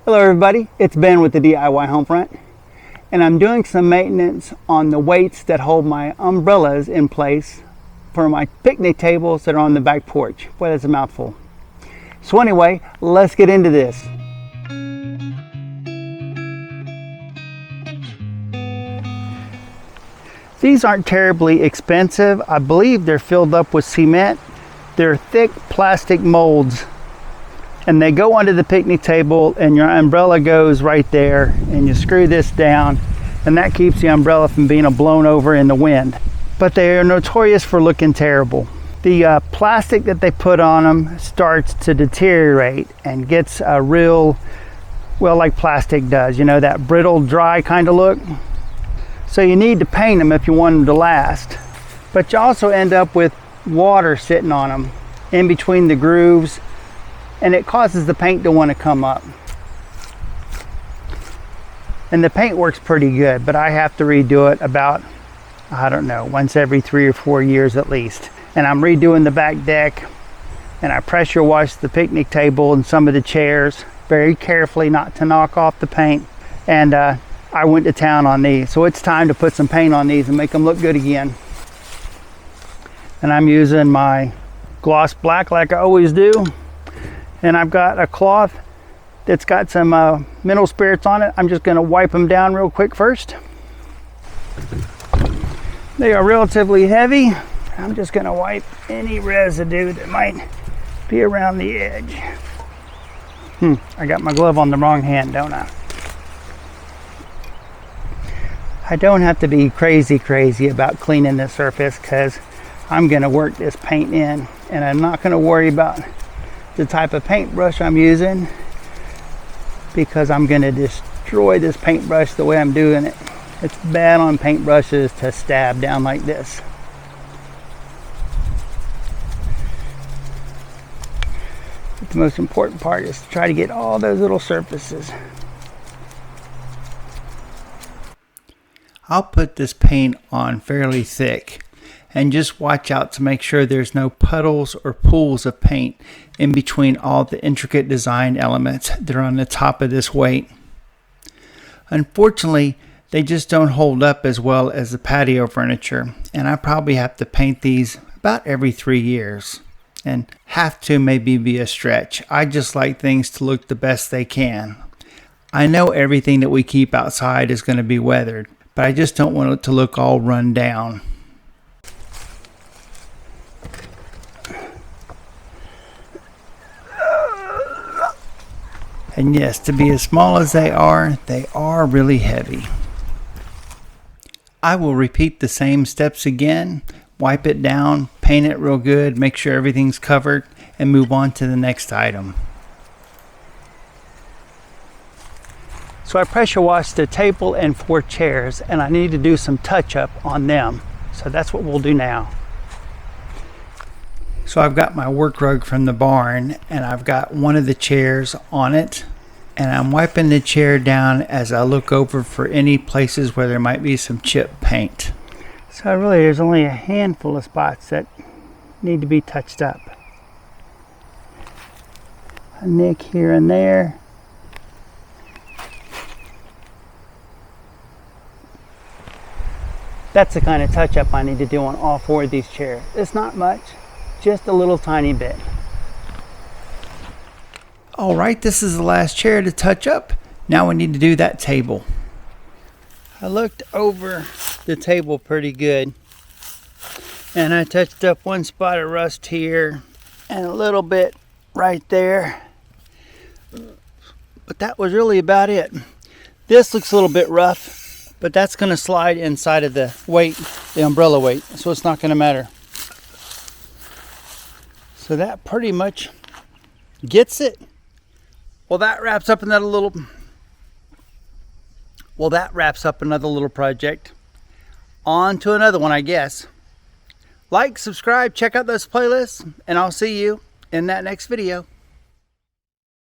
Hello everybody, it's Ben with the DIY Homefront, and I'm doing some maintenance on the weights that hold my umbrellas in place for my picnic tables that are on the back porch. Boy, that's a mouthful. So anyway, let's get into this. These aren't terribly expensive. I believe they're filled up with cement. They're thick plastic molds, and they go onto the picnic table, and your umbrella goes right there, and you screw this down, and that keeps the umbrella from being blown over in the wind. But they are notorious for looking terrible. The plastic that they put on them starts to deteriorate and gets a real, well, like plastic does, you know, that brittle, dry kind of look. So you need to paint them if you want them to last. But you also end up with water sitting on them in between the grooves, and it causes the paint to want to come up. And the paint works pretty good, but I have to redo it about, I don't know, once every 3 or 4 years at least. And I'm redoing the back deck, and I pressure wash the picnic table and some of the chairs very carefully not to knock off the paint. And I went to town on these, so it's time to put some paint on these and make them look good again. And I'm using my gloss black like I always do. And I've got a cloth that's got some mineral spirits on it. I'm just going to wipe them down real quick first. They are relatively heavy. I'm just going to wipe any residue that might be around the edge. I got my glove on the wrong hand, don't I? I don't have to be crazy about cleaning the surface, because I'm going to work this paint in, and I'm not going to worry about the type of paintbrush I'm using, because I'm going to destroy this paintbrush the way I'm doing it. It's bad on paintbrushes to stab down like this. But the most important part is to try to get all those little surfaces. I'll put this paint on fairly thick, and just watch out to make sure there's no puddles or pools of paint in between all the intricate design elements that are on the top of this weight. Unfortunately, they just don't hold up as well as the patio furniture, and I probably have to paint these about every 3 years. And have to maybe be a stretch. I just like things to look the best they can. I know everything that we keep outside is going to be weathered, but I just don't want it to look all run down. And yes, to be as small as they are really heavy. I will repeat the same steps again, wipe it down, paint it real good, make sure everything's covered, and move on to the next item. So I pressure washed the table and 4 chairs, and I need to do some touch up on them. So that's what we'll do now. So I've got my work rug from the barn, and I've got one of the chairs on it, and I'm wiping the chair down as I look over for any places where there might be some chipped paint. So really there's only a handful of spots that need to be touched up. A nick here and there. That's the kind of touch up I need to do on all 4 of these chairs. It's not much, just a little tiny bit. All right, this is the last chair to touch up. Now we need to do that table. I looked over the table pretty good, and I touched up one spot of rust here and a little bit right there, but that was really about it. This looks a little bit rough, but that's going to slide inside of the weight, the umbrella weight, so it's not going to matter. So that pretty much gets it. Well, that wraps up another little project. On to another one, I guess. Like, subscribe, check out those playlists, and I'll see you in that next video.